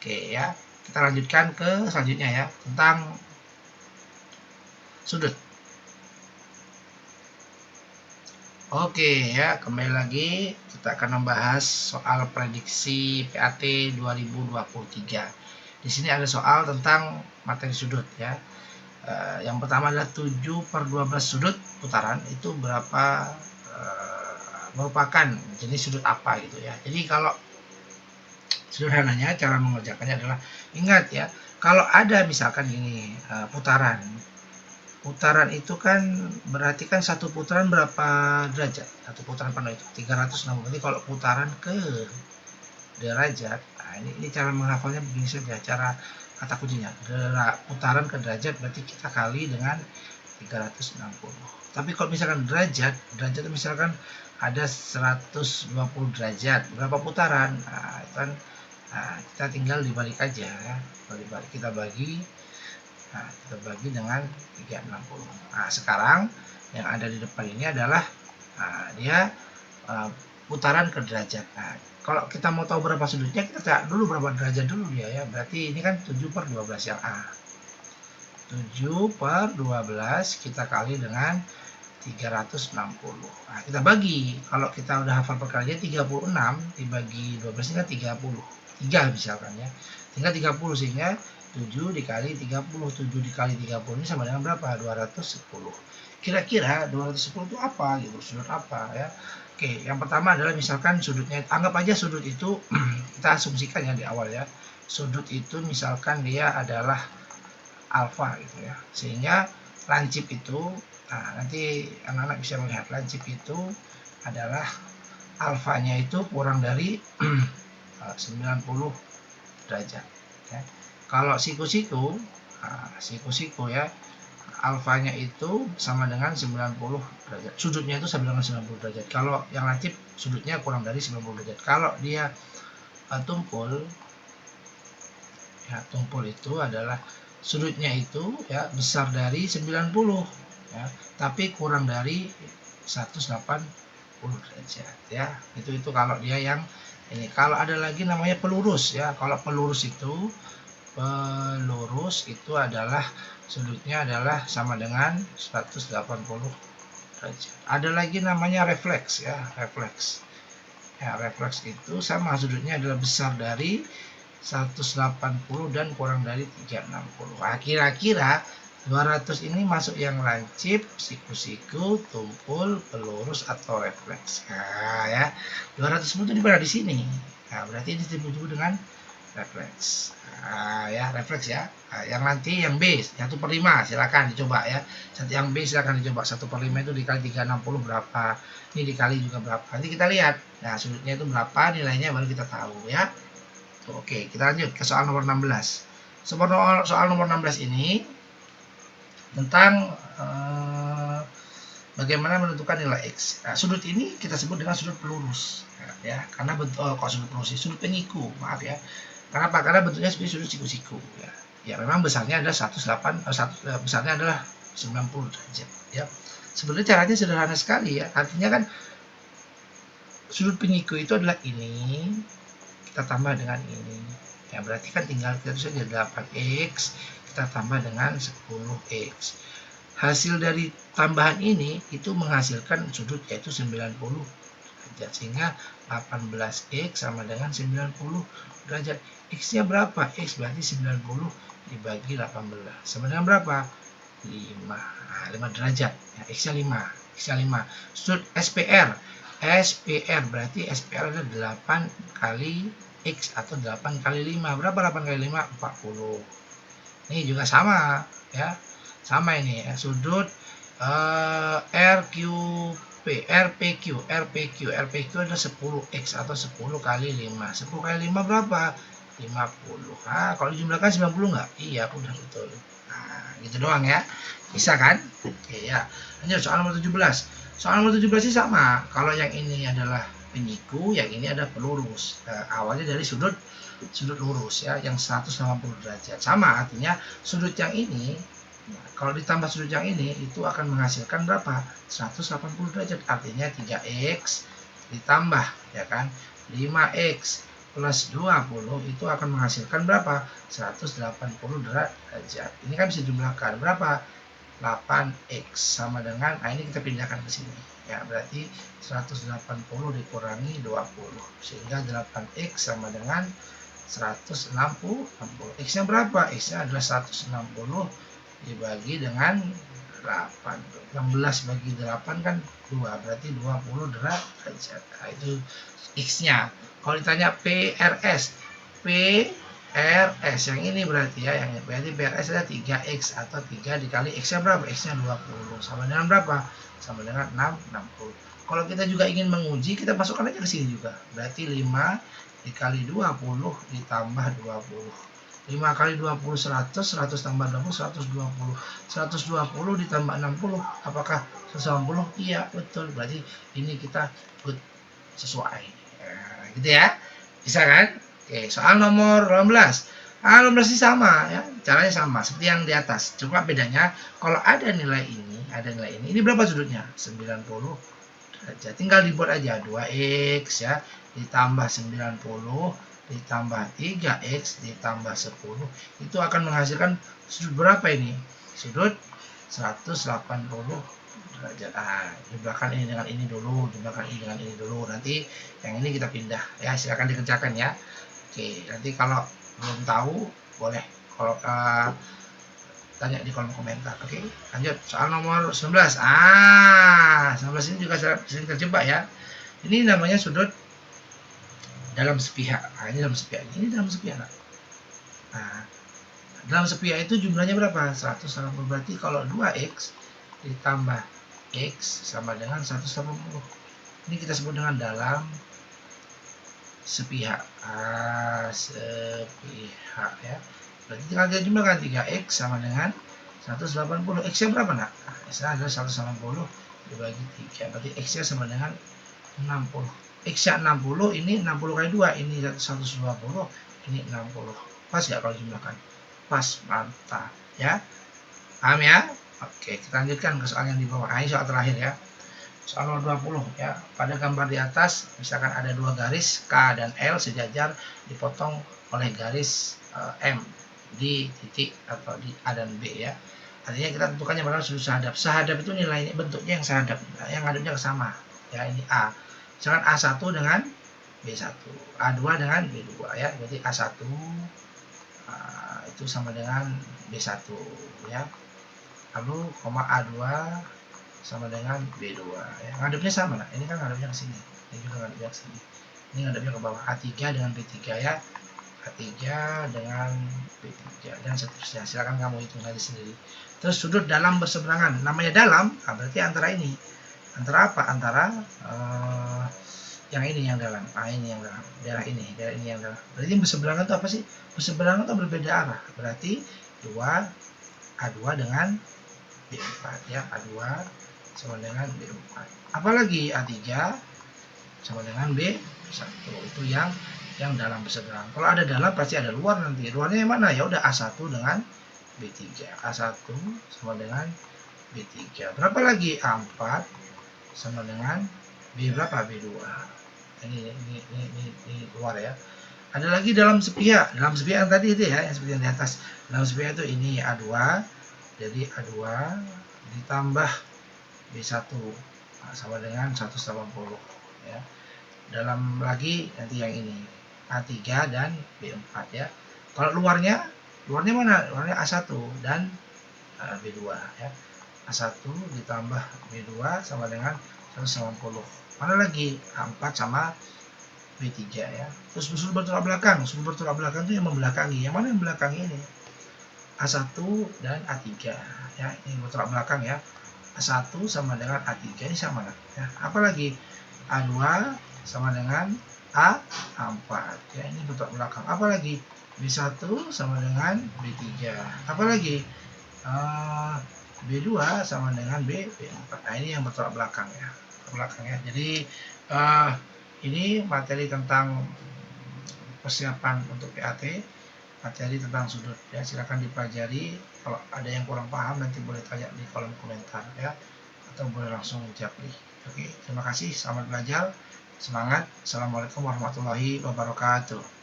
Oke ya, kita lanjutkan ke selanjutnya ya, tentang sudut. Oke ya, kembali lagi kita akan membahas soal prediksi PAT 2023. Di sini ada soal tentang materi sudut ya. Yang pertama adalah 7/12 sudut putaran itu berapa, merupakan jenis sudut apa gitu ya. Jadi kalau sederhananya cara mengerjakannya adalah, ingat ya, kalau ada misalkan ini putaran itu kan berarti kan satu putaran berapa derajat, satu putaran penuh itu 360. Jadi kalau putaran ke derajat, nah ini cara menghafalnya begini saja, cara kata kuncinya putaran ke derajat berarti kita kali dengan 360. Tapi kalau misalkan derajat itu misalkan ada 120 derajat, berapa putaran? Nah, itu kan kita tinggal dibalik aja ya, kita bagi dengan 360. Nah, sekarang yang ada di depan ini adalah dia putaran ke derajat. Nah, kalau kita mau tahu berapa sudutnya, kita cek dulu berapa derajat dulu dia ya. Berarti ini kan 7/12 yang A. 7/12 kita kali dengan 360. Nah, kita bagi. Kalau kita udah hafal perkaliannya 36 dibagi 12 ini kan 30. 3 misalkan ya. Tinggal 30 sehingga 7 dikali 30. 7 dikali 30 ini sama dengan berapa? 210. Kira-kira 210 itu apa gitu? Sudut apa ya? Oke, yang pertama adalah misalkan sudutnya, anggap aja sudut itu kita asumsikan ya di awal ya. Sudut itu misalkan dia adalah alfa gitu ya. Sehingga lancip itu, nanti anak-anak bisa melihat lancip itu adalah alfanya itu kurang dari 90 derajat ya. Kalau siku-siku ya, alfanya itu sama dengan 90 derajat. Sudutnya itu sama dengan 90 derajat. Kalau yang lancip sudutnya kurang dari 90 derajat. Kalau dia tumpul ya, tumpul itu adalah sudutnya itu ya besar dari 90 ya, tapi kurang dari 180 derajat ya. Itu kalau dia yang ini. Kalau ada lagi namanya pelurus ya. Kalau pelurus itu adalah sudutnya adalah sama dengan 180 derajat. Ada lagi namanya refleks ya, refleks. Ya, refleks itu sama sudutnya adalah besar dari 180 dan kurang dari 360. Nah, kira-kira 200 ini masuk yang lancip, siku-siku, tumpul, pelurus atau refleks. Nah, ya. 210 itu di mana? Di sini. Nah, berarti ini disebut dengan refleks. Nah, ya, refleks ya. Nah, yang nanti yang B 1/5 silakan dicoba ya. Yang B silakan dicoba. 1/5 itu dikali 360 berapa? Ini dikali juga berapa? Nanti kita lihat. Nah, sudutnya itu berapa, nilainya baru kita tahu ya. Oke, kita lanjut ke soal nomor 16. Soal nomor 16 ini tentang bagaimana menentukan nilai X. Nah, sudut ini kita sebut dengan sudut pelurus ya, karena bentuk sudut pelurus, sudut penyiku, maaf ya. Kenapa? Karena bentuknya seperti sudut siku-siku ya. Ya memang besarnya adalah besarnya adalah 90 derajat ya. Sebenarnya caranya sederhana sekali ya. Artinya kan sudut penyiku itu adalah ini kita tambah dengan ini ya, berarti kan tinggal kita tulis saja 8x kita tambah dengan 10x. Hasil dari tambahan ini itu menghasilkan sudut yaitu 90 derajat, sehingga 18x sama dengan 90 derajat. X nya berapa? X berarti 90 dibagi 18 sama dengan berapa? 5. Nah, 5 derajat ya, X nya 5. Sudut SPR berarti SPR adalah 8 kali X atau 8 kali 5. Berapa 8 kali 5? 40. Ini juga sama ya. Sama ini ya. Sudut RPQ adalah 10X atau 10 kali 5. 10 kali 5 berapa? 50. Nah, kalau dijumlahkan 90 enggak? Iya, udah betul. Nah, gitu doang ya. Bisa kan? Oke ya. Lanjut soal nomor 17. Soal nomor 17 ini sama. Kalau yang ini adalah penyiku, yang ini ada pelurus. Awalnya dari sudut lurus ya, yang 180 derajat. Sama, artinya sudut yang ini kalau ditambah sudut yang ini itu akan menghasilkan berapa? 180 derajat. Artinya 3x ditambah ya kan 5x plus 20 itu akan menghasilkan berapa? 180 derajat. Ini kan bisa dijumlahkan. Berapa? 8x sama dengan, nah ini kita pindahkan ke sini. Ya, berarti 180 dikurangi 20. Sehingga 8x sama dengan 160. X-nya berapa? X-nya adalah 160 dibagi dengan 8. 16 bagi 8 kan 2, berarti 20 derajat. Nah, itu X-nya. Kalau ditanya PRS, PRS yang ini berarti ya, yang berarti PRS ada 3X atau 3 dikali X-nya berapa? X-nya 20. Sama dengan berapa? Sama dengan 60. Kalau kita juga ingin menguji, kita masukkan aja ke sini juga. Berarti 5 dikali 20 ditambah 20. 5 kali 20 100, 100 tambah 20 120. 120 ditambah 60, apakah 180? Iya, betul. Berarti ini kita good, sesuai. Gitu ya, bisa kan? Oke, soal nomor 18. 18 ini sama ya, caranya sama seperti yang di atas, cuma bedanya kalau ada nilai ini berapa sudutnya? 90 derajat. Tinggal dibuat aja 2x ya ditambah 90 ditambah 3x ditambah 10 itu akan menghasilkan sudut berapa ini? Sudut 180 derajat. Jumlahkan ini dengan ini dulu, jumlahkan ini dengan ini dulu. Nanti yang ini kita pindah ya, silakan dikerjakan ya. Oke, nanti kalau belum tahu boleh kalau tanya di kolom komentar. Oke, lanjut soal nomor 19. 19 ini juga sering terjebak ya. Ini namanya sudut dalam sepihak. Ini dalam sepihak. Ini dalam sepihak. Dalam sepihak itu jumlahnya berapa? 180. Berarti kalau 2x ditambah X sama dengan 180. Ini kita sebut dengan dalam sepihak. Sepihak ya. Berarti tinggal kita jumlahkan 3x sama dengan 180. X-nya berapa nak? X-nya adalah 180 dibagi 3. Berarti X-nya sama dengan 60. X-nya 60, ini 60 kali 2, ini 120, ini 60. Pas nggak kalau jumlahkan? Pas, mantap ya. Paham ya? Oke, kita lanjutkan ke soal yang di bawah. Ini soal terakhir ya. Soal nomor 20 ya. Pada gambar di atas, misalkan ada dua garis K dan L sejajar dipotong oleh garis M di titik atau di A dan B ya. Artinya kita tentukannya pada sudut sahadap. Sahadap itu nilainya, bentuknya yang sahadap, yang ngadepnya ke sama. Ya, ini A. Misalkan A1 dengan B1, A2 dengan B2 ya. Jadi A1 itu sama dengan B1 ya. Lalu koma A2 sama dengan B2 ya. Ngadepnya sama nah. Ini kan ngadepnya ke sini. Ini juga ngadepnya ke sini. Ini ngadepnya ke bawah. A3 dengan B3 ya. A3 dengan B3 dan seterusnya. Silakan kamu hitung aja sendiri. Terus sudut dalam berseberangan. Namanya dalam, berarti antara ini. Antara apa? Antara yang ini yang dalam. Ini yang dalam. Daerah ini yang dalam. Berarti yang berseberangan itu apa sih? Berseberangan itu berbeda arah. Berarti A2 dengan B4 ya. A2 sama dengan B4. Apalagi A3 sama dengan B1. Itu yang dalam berseberangan. Kalau ada dalam pasti ada luar nanti. Luarnya yang mana? Ya udah A1 dengan B3. A1 sama dengan B3. Berapa lagi? A4 sama dengan B berapa? B2. Ini luar ya. Ada lagi dalam sepihak. Dalam sepihak yang tadi itu ya, yang seperti yang di atas. Dalam sepihak itu ini A2. Jadi A2 ditambah B1 sama dengan 180 ya. Dalam lagi nanti yang ini A3 dan B4 ya. Kalau luarnya mana? Luarnya A1 dan B2 ya. A1 ditambah B2 sama dengan 180. Mana lagi? A4 sama B3 ya. Terus sudut bertolak belakang. Sudut bertolak belakang itu yang membelakangi. Yang mana yang membelakangi ini? A1 dan A3 ya. Ini bertolak belakang ya. A1 sama dengan A3 ini sama ya. Apalagi A2 sama dengan A4 ya, ini bertolak belakang. Apalagi B1 sama dengan B3. Apalagi B2 sama dengan B4. Nah, ini yang bertolak belakang ya. Jadi ini materi tentang persiapan untuk PAT, materi tentang sudut ya. Silakan dipelajari. Kalau ada yang kurang paham nanti boleh tanya di kolom komentar ya, atau boleh langsung japri. Oke, terima kasih, selamat belajar. Semangat. Assalamualaikum warahmatullahi wabarakatuh.